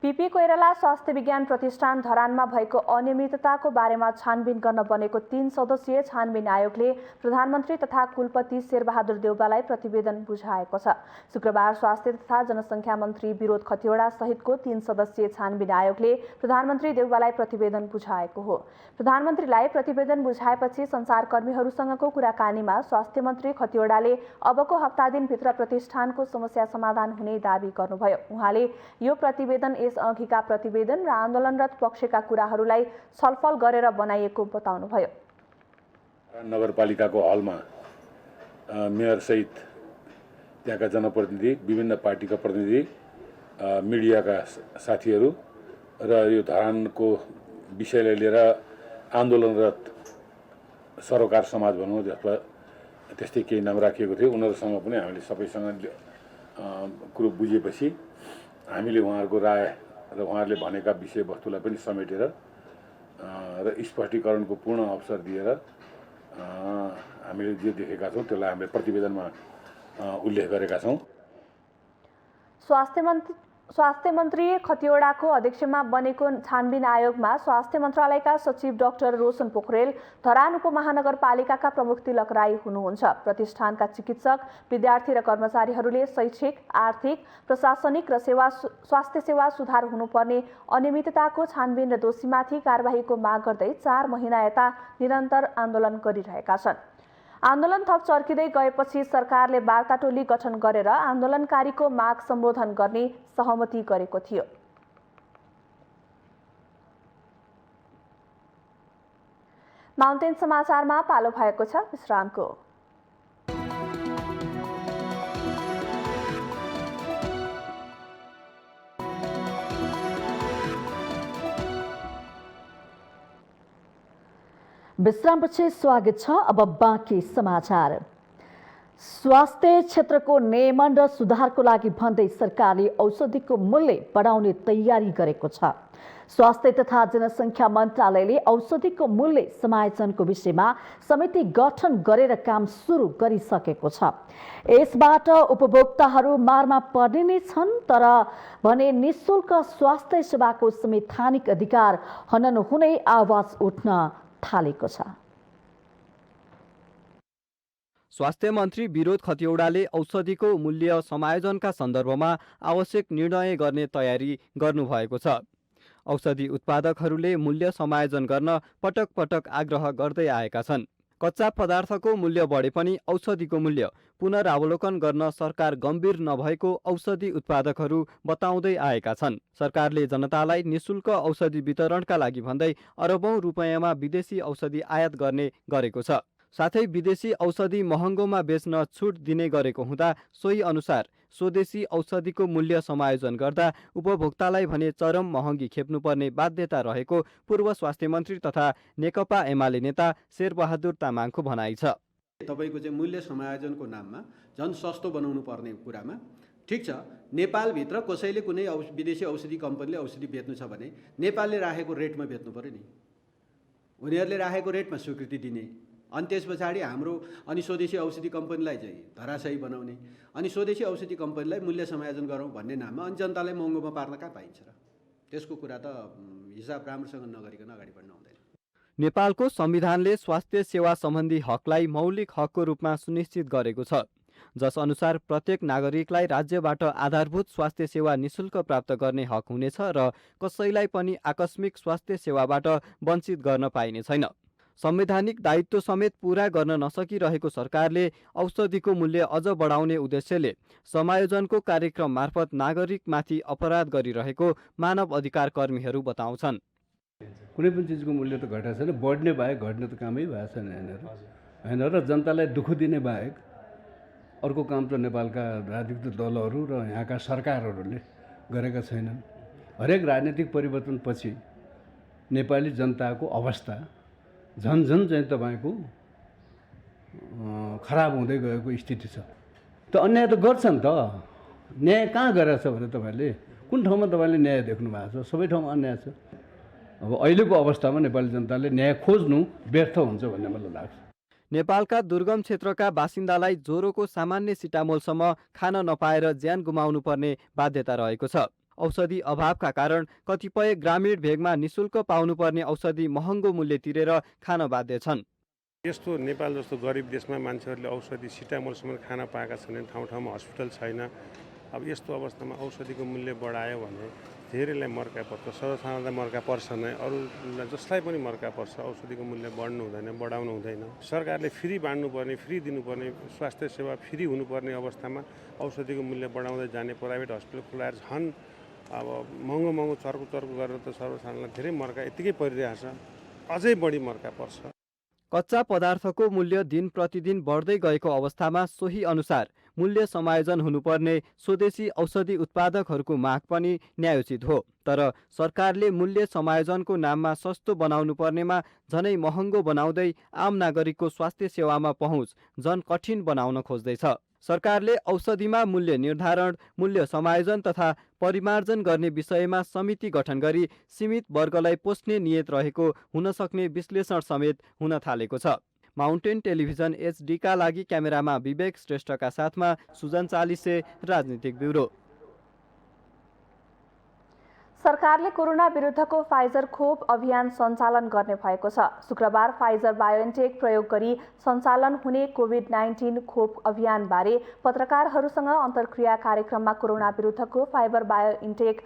Speaker 1: पीपी कोइराला स्वास्थ्य विज्ञान प्रतिष्ठान धरानमा भएको अनियमितताको बारेमा छानबिन गर्न बनेको 3 सदस्यीय छानबिन आयोगले प्रधानमन्त्री तथा कुलपति शेरबहादुर देउवालाई प्रतिवेदन बुझाएको छ। शुक्रबार स्वास्थ्य तथा जनसङ्ख्या मन्त्री विरोध खतिवडा सहितको 3 सदस्यीय छानबिन आयोगले प्रधानमन्त्री देउवालाई प्रतिवेदन बुझाएको हो। प्रधानमन्त्रीलाई प्रतिवेदन बुझाएपछि सञ्चारकर्मीहरूसँगको कुराकानीमा स्वास्थ्य मन्त्री खतिवडाले अबको हप्ता दिनभित्र प्रतिष्ठानको समस्या समाधान हुने दावी गर्नुभयो। उहाँले यो प्रतिवेदन अघिका प्रतिवेदन र आन्दोलनरत पक्षका कुराहरूलाई छलफल गरेर बनाइएको बताउनुभयो।
Speaker 16: नगरपालिकाको हलमा मेयर सहित त्यहाँका जनप्रतिनिधि, विभिन्न पार्टीका प्रतिनिधि, मिडियाका साथीहरू र यो धरानको विषयलाई लिएर आन्दोलनरत सरोकार समाज भनौँ जसमा त्यस्तै केही नाम राखिएको थियो, उनीहरूसँग पनि हामीले सबैसँग कुरो बुझेपछि हामीले उहाँहरूको राय र उहाँहरूले भनेका विषयवस्तुलाई पनि समेटेर र स्पष्टीकरणको पूर्ण अवसर दिएर हामीले जे देखेका छौँ त्यसलाई हामीले प्रतिवेदनमा उल्लेख गरेका छौँ।
Speaker 1: स्वास्थ्य मन्त्री खतिवडाको अध्यक्षमा बनेको छानबिन आयोगमा स्वास्थ्य मन्त्रालयका सचिव डाक्टर रोशन पोखरेल, धरान उपमहानगरपालिकाका प्रमुख तिलक राई हुनुहुन्छ। प्रतिष्ठानका चिकित्सक, विद्यार्थी र कर्मचारीहरूले शैक्षिक, आर्थिक, प्रशासनिक र स्वास्थ्य सेवा सुधार हुनुपर्ने अनियमितताको छानबिन र दोषीमाथि कारबाहीको माग गर्दै 4 महिना यता निरन्तर आन्दोलन गरिरहेका छन्। आन्दोलन थप चर्किँदै गएपछि सरकारले वार्ता टोली गठन गरेर आन्दोलनकारीको माग सम्बोधन गर्ने सहमति गरेको थियो। माउन्टेन समाचारमा पालो भएको छ विश्रामको।
Speaker 2: विश्रामपछि स्वागत छ। अब बाँकी समाचार। स्वास्थ्य क्षेत्रको नियमन र सुधारको लागि भन्दै सरकारले औषधिको मूल्य बढाउने तयारी गरेको छ। स्वास्थ्य तथा जनसङ्ख्या मन्त्रालयले औषधिको मूल्य समायोजनको विषयमा समिति गठन गरेर काम सुरु गरिसकेको छ। यसबाट उपभोक्ताहरू मारमा पर्ने नै छन्, तर भने निःशुल्क स्वास्थ्य सेवाको संवैधानिक अधिकार हनन हुने आवाज उठ्न थालेको छ।
Speaker 17: स्वास्थ्य मन्त्री विरोध खतिवडाले औषधिको मूल्य समायोजनका सन्दर्भमा आवश्यक निर्णय गर्ने तयारी गर्नुभएको छ। औषधि उत्पादकहरूले मूल्य समायोजन गर्न पटक पटक आग्रह गर्दै आएका छन्। कच्चा पदार्थको मूल्य बढे पनि औषधिको मूल्य पुनरावलोकन गर्न सरकार गम्भीर नभएको औषधि उत्पादकहरू बताउँदै आएका छन्। सरकारले जनतालाई निशुल्क औषधि वितरणका लागि भन्दै अरबौं रुपैयाँमा विदेशी औषधि आयात गर्ने गरेको छ। साथै विदेशी औषधि महँगोमा बेच्न छुट दिने गरेको हुँदा सोही अनुसार स्वदेशी औषधिको मूल्य समायोजन गर्दा उपभोक्तालाई भने चरम महँगी खेप्नुपर्ने बाध्यता रहेको पूर्व स्वास्थ्य मन्त्री तथा नेकपा एमाले नेता शेरबहादुर तामाङको भनाइ छ।
Speaker 18: तपाईको चाहिँ मूल्य समायोजनको नाममा झन् सस्तो बनाउनु पर्ने कुरामा ठिक छ, नेपालभित्र कसैले कुनै विदेशी औषधि कम्पनीले औषधि बेच्नु छ भने नेपालले राखेको रेटमा बेच्नु पर्यो नि, उनीहरूले राखेको रेटमा स्वीकृति दिने, अनि त्यस पछाडि हाम्रो अनि स्वदेशी औषधि कम्पनीलाई चाहिँ धराशायी बनाउने, अनि स्वदेशी औषधि कम्पनीलाई मूल्य समायोजन गरौँ भन्ने नाममा अनि जनतालाई महँगोमा पार्न कहाँ पाइन्छ र? त्यसको कुरा त हिसाब राम्रोसँग नगरिकन अगाडि बढ्न हुँदैन।
Speaker 17: नेपालको संविधानले स्वास्थ्य सेवा सम्बन्धी हकलाई मौलिक हकको रूपमा सुनिश्चित गरेको छ, जस अनुसार प्रत्येक नागरिकलाई राज्यबाट आधारभूत स्वास्थ्य सेवा निशुल्क प्राप्त गर्ने हक हुनेछ र कसैलाई पनि आकस्मिक स्वास्थ्य सेवाबाट वञ्चित गर्न पाइने छैन। संवैधानिक दायित्व समेत पूरा गर्न नसकिरहेको सरकारले औषधिको मूल्य अझ बढाउने उद्देश्यले समायोजनको कार्यक्रम मार्फत नागरिकमाथि अपराध गरिरहेको मानव अधिकार कर्मीहरू बताउँछन्।
Speaker 19: कुनै पनि चिजको मूल्य त घटेको छैन, बढ्ने बाहेक घट्ने त कामै भएको छैन होइन र जनतालाई दुःख दिने बाहेक अर्को काम त नेपालका राजनीतिक दलहरू र यहाँका सरकारहरूले गरेका छैनन्। हरेक राजनीतिक परिवर्तनपछि नेपाली जनताको अवस्था झन्झन चाहिँ तपाईँको खराब हुँदै गएको स्थिति छ। त अन्याय त गर्छन् त, न्याय कहाँ गरेछ भने तपाईँले कुन ठाउँमा तपाईँले न्याय देख्नु भएको छ? सबै ठाउँमा अन्याय छ। अब अहिलेको अवस्थामा नेपाली जनताले न्याय खोज्नु व्यर्थ हुन्छ भन्ने मलाई लाग्छ।
Speaker 17: नेपालका दुर्गम क्षेत्रका बासिन्दालाई ज्वरोको सामान्य सिटामोलसम्म खान नपाएर ज्यान गुमाउनु पर्ने बाध्यता रहेको छ। औषधि अभावका कारण कतिपय ग्रामीण भेगमा निशुल्क पाउनुपर्ने औषधि महँगो मूल्य तिरेर खान बाध्य छन्।
Speaker 20: यस्तो नेपाल जस्तो गरिब देशमा मान्छेहरूले औषधि सिटामोलसम्म खान पाएका छैनन्, ठाउँ ठाउँमा हस्पिटल छैन। अब यस्तो अवस्थामा औषधिको मूल्य बढायो भने धेरैलाई मर्का पर्छ, सर्वसाधारणलाई मर्का पर्छ नै, अरू जसलाई पनि मर्का पर्छ। औषधिको मूल्य बढ्नु हुँदैन, बढाउनु हुँदैन। सरकारले फ्री बाँड्नुपर्ने, फ्री दिनुपर्ने, स्वास्थ्य सेवा फ्री हुनुपर्ने अवस्थामा औषधिको मूल्य बढाउँदै जाने, प्राइभेट हस्पिटल खुलाएर झन् अब महँगो महँगो चर्को गरेर त सर्वसाधारणलाई धेरै मर्का यत्तिकै परिरहेछ, अझै बढी मर्का पर्छ।
Speaker 17: कच्चा पदार्थको मूल्य दिन प्रतिदिन बढ्दै गएको अवस्थामा सोही अनुसार मूल्य समायोजन हुनुपर्ने स्वदेशी औषधि उत्पादकहरूको माग पनि न्यायोचित हो। तर सरकारले मूल्य समायोजनको नाममा सस्तो बनाउनु पर्नेमा झनै महँगो बनाउँदै आम नागरिकको स्वास्थ्य सेवामा पहुँच झन कठिन बनाउन खोज्दैछ। सरकारले औषधिमा मूल्य निर्धारण, मूल्य समायोजन तथा परिमार्जन गर्ने विषयमा समिति गठन गरी सीमित वर्गलाई पोस्ने नियत रहेको हुन सक्ने विश्लेषण समेत हुन थालेको छ। माउन्टेन टेलिभिजन HD का लागि क्यामेरामा विवेक श्रेष्ठका साथमा सुजन चालिसे, राजनीतिक ब्युरो।
Speaker 1: सरकारले कोरोना विरुद्धको फाइजर खोप अभियान सञ्चालन गर्ने भएको छ। शुक्रबार फाइजर बायोएनटेक प्रयोग गरी सञ्चालन हुने कोभिड-19 खोप अभियानबारे पत्रकारहरूसँग अन्तर्क्रिया कार्यक्रममा कोरोना विरुद्धको फाइजर बायोएनटेक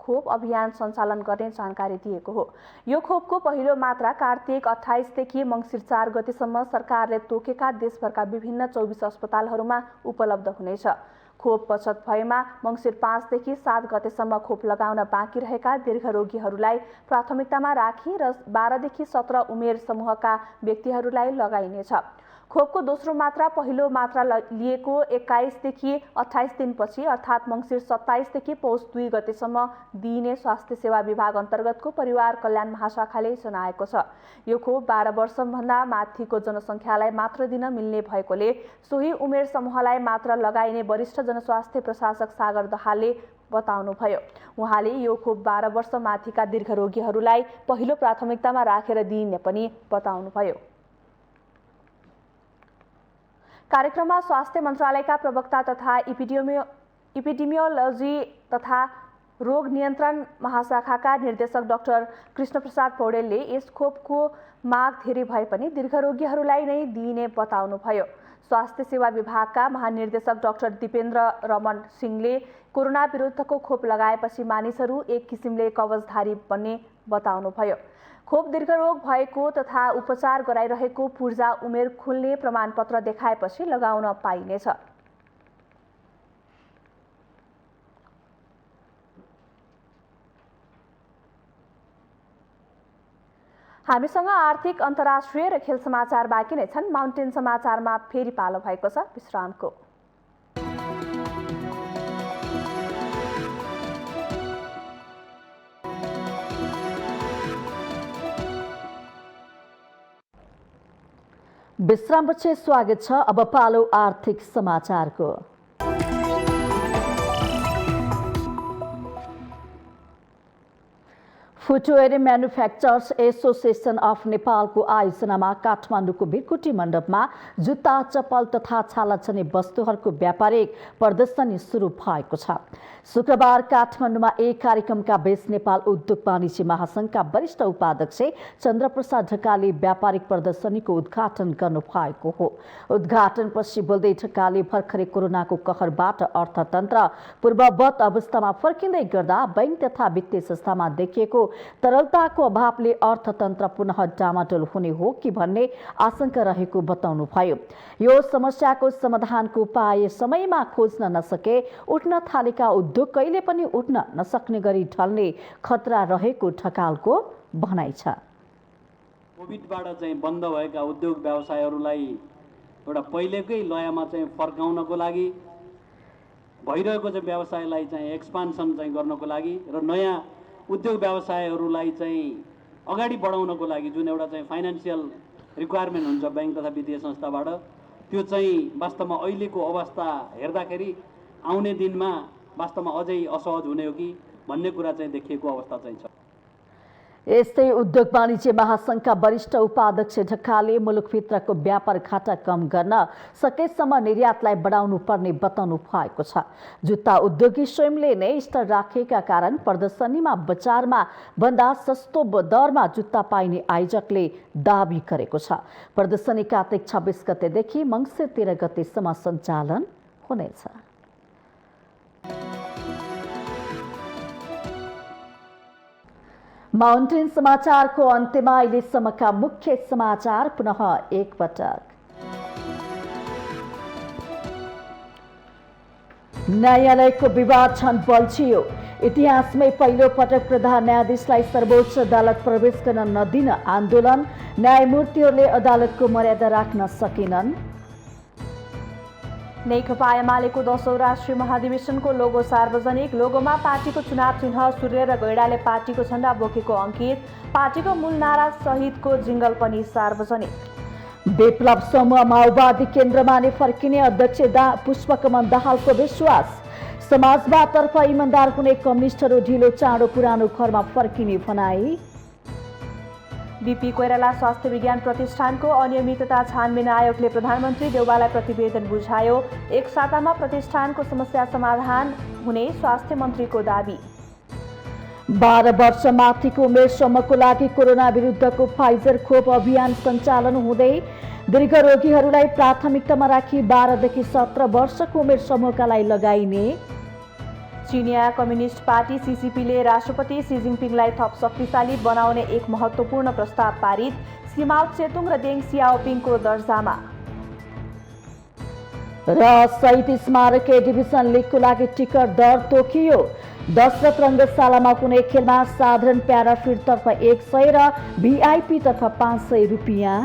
Speaker 1: खोप अभियान सञ्चालन गर्ने जानकारी दिएको हो। यो खोपको पहिलो मात्रा कार्तिक 28 देखि मङ्सिर 4 गतेसम्म सरकारले तोकेका देशभरका विभिन्न 24 अस्पतालहरूमा उपलब्ध हुनेछ। खोप बचत भएमा मङ्सिर 5 देखि 7 गतेसम्म खोप लगाउन बाँकी रहेका दीर्घरोगीहरूलाई प्राथमिकतामा राखी र 12 देखि 17 उमेर समूहका व्यक्तिहरूलाई लगाइनेछ। खोपको दोस्रो मात्रा पहिलो मात्रा लिएको 21 देखि 28 दिनपछि अर्थात् मङ्सिर 27 देखि पौष 2 गतेसम्म दिइने स्वास्थ्य सेवा विभाग अन्तर्गतको परिवार कल्याण महाशाखाले जनाएको छ। यो खोप 12 वर्षभन्दा माथिको जनसङ्ख्यालाई मात्र दिन मिल्ने भएकोले सोही उमेर समूहलाई मात्र लगाइने वरिष्ठ जनस्वास्थ्य प्रशासक सागर दहालले बताउनुभयो। उहाँले यो खोप 12 वर्ष माथिका दीर्घरोगीहरूलाई पहिलो प्राथमिकतामा राखेर दिइने पनि बताउनुभयो। कार्यक्रममा स्वास्थ्य मन्त्रालयका प्रवक्ता तथा इपिडेमियोलोजी तथा रोग नियन्त्रण महाशाखाका निर्देशक डाक्टर कृष्णप्रसाद पौडेलले यस खोपको माग धेरै भए पनि दीर्घरोगीहरूलाई नै दिइने बताउनुभयो। स्वास्थ्य सेवा विभागका महानिर्देशक डाक्टर दिपेन्द्र रमन सिंहले कोरोना विरुद्धको खोप लगाएपछि मानिसहरू एक किसिमले कवचधारी बन्ने बताउनुभयो। खोप दीर्घरोग भएको तथा उपचार गराइरहेको पूर्जा उमेर खुल्ने प्रमाणपत्र देखाएपछि लगाउन पाइनेछ। हामीसँग आर्थिक अन्तर्राष्ट्रिय र खेल समाचार बाँकी नै छन्। माउन्टेन समाचारमा फेरि पालो भएको छ विश्रामको।
Speaker 2: विश्रामपछि स्वागत छ। अब पालो आर्थिक समाचारको। फुटवेयर म्यानुफ्याक्चर्स एसोसिएसन अफ नेपालको आयोजनामा काठमाडौँको भिरकुटी मण्डपमा जुत्ता, चप्पल तथा छालाछनी वस्तुहरूको व्यापारिक प्रदर्शनी सुरु भएको छ। शुक्रबार काठमाडौँमा एक कार्यक्रमका बीच नेपाल उद्योग वाणिज्य महासंघका वरिष्ठ उपाध्यक्ष चन्द्रप्रसाद ढकालले व्यापारिक प्रदर्शनीको उद्घाटन गर्नुभएको हो। उद्घाटनपछि बोल्दै ढकालले भर्खरै कोरोनाको कहरबाट अर्थतन्त्र पूर्ववत अवस्थामा फर्किँदै गर्दा बैंक तथा वित्तीय संस्थामा देखिएको तरलताको अभावले अर्थतन्त्र पुनः डामाडोल हुने हो कि भन्ने आशंका रहेको बताउनुभयो। यो समस्याको समाधानको उपाय समयमा खोज्न नसके उठ्न थालेका उद्योग कहिले पनि उठ्न नसक्ने गरी ढल्ने खतरा रहेको ढकालको भनाइ छ।
Speaker 21: कोभिडबाट चाहिँ बन्द भएका उद्योग व्यवसायहरूलाई एउटा पहिलेकै लयमा चाहिँ फर्काउनको लागि भइरहेको चाहिँ व्यवसायलाई चाहिँ एक्सपान्सन चाहिँ गर्नको लागि र नयाँ उद्योग व्यवसायहरूलाई चाहिँ अगाडि बढाउनको लागि जुन एउटा चाहिँ फाइनान्सियल रिक्वायरमेन्ट हुन्छ बैंक तथा वित्तीय संस्थाबाट, त्यो चाहिँ वास्तवमा अहिलेको अवस्था हेर्दाखेरि आउने दिनमा वास्तवमा अझै असहज हुने हो कि भन्ने कुरा चाहिँ देखिएको अवस्था चाहिँ छ।
Speaker 2: यस्तै उद्योग वाणिज्य महासंघका वरिष्ठ उपाध्यक्ष ढकालले मुलुकभित्रको व्यापार घाटा कम गर्न सकेसम्म निर्यातलाई बढाउनु पर्ने बताउनु भएको छ। जुत्ता उद्योगी स्वयंले नै स्टल राखेका कारण प्रदर्शनीमा बजारमा भन्दा सस्तो दरमा जुत्ता पाइने आयोजकले दाबी गरेको छ। प्रदर्शनी कार्तिक 26 गतेदेखि मङ्सिर 13 गतेसम्म सञ्चालन हुनेछ। माउन्टेन समाचारको अन्त्यमा अहिलेसम्मका मुख्य समाचार पुनः एकपटक। न्यायालयको विवाद झन बल्झियो। इतिहासमै पहिलो पटक प्रधान न्यायाधीशलाई सर्वोच्च अदालत प्रवेश गर्न नदिन आन्दोलन, न्यायमूर्तिहरूले अदालतको मर्यादा राख्न सकेनन्।
Speaker 1: नेकपा एमालेको 10औं राष्ट्रिय महाधिवेशनको लोगो सार्वजनिक। लोगोमा पार्टीको चुनाव चिन्ह सूर्य र गैडाले पार्टीको झण्डा बोकेको अङ्कित। पार्टीको मूल नारा सहितको जिङ्गल पनि सार्वजनिक। विप्लव समूह माओवादी केन्द्रमा नै फर्किने अध्यक्ष पुष्पकमल दाहालको विश्वास। समाजवादतर्फ इमान्दार हुने कम्युनिस्टहरू ढिलो चाँडो पुरानो घरमा फर्किने भनाई। बीपी कोइराला स्वास्थ्य विज्ञान प्रतिष्ठानको अनियमितता छानबिन आयोगले प्रधानमन्त्री देउवालाई प्रतिवेदन बुझायो। एक सातामा प्रतिष्ठानको समस्या समाधान हुने स्वास्थ्य मन्त्रीको दाबी। 12 वर्ष माथिको उमेरसम्मको लागि कोरोना विरुद्धको फाइजर खोप अभियान सञ्चालन हुँदै दीर्घ रोगीहरूलाई प्राथमिकतामा राखी 12 देखि 17 वर्षको उमेर समूहका लागि लगाइने। चिनिया कम्युनिस्ट पार्टी सीसीपीले राष्ट्रपति सी जिनपिङलाई थप शक्तिशाली बनाउने एक महत्त्वपूर्ण प्रस्ताव पारित। सिमाओ सेतुङ र देङ सियाओपिङको दर्जामा। र शहीद स्मारक ए डिभिजन लिगको लागि टिकट दर तोकियो। दशरथ रङ्गशालामा कुनै खेलमा साधारण प्याराफिट तर्फ 100 र भिआइपी तर्फ 500 रुपियाँ।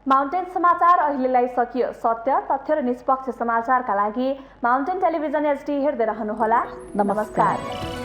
Speaker 1: माउन्टेन समाचार अहिलेलाई सकियो। सत्य, तथ्य र निष्पक्ष समाचारका लागि माउन्टेन टेलिभिजन HD हेर्दै रहनुहोला। नमस्कार।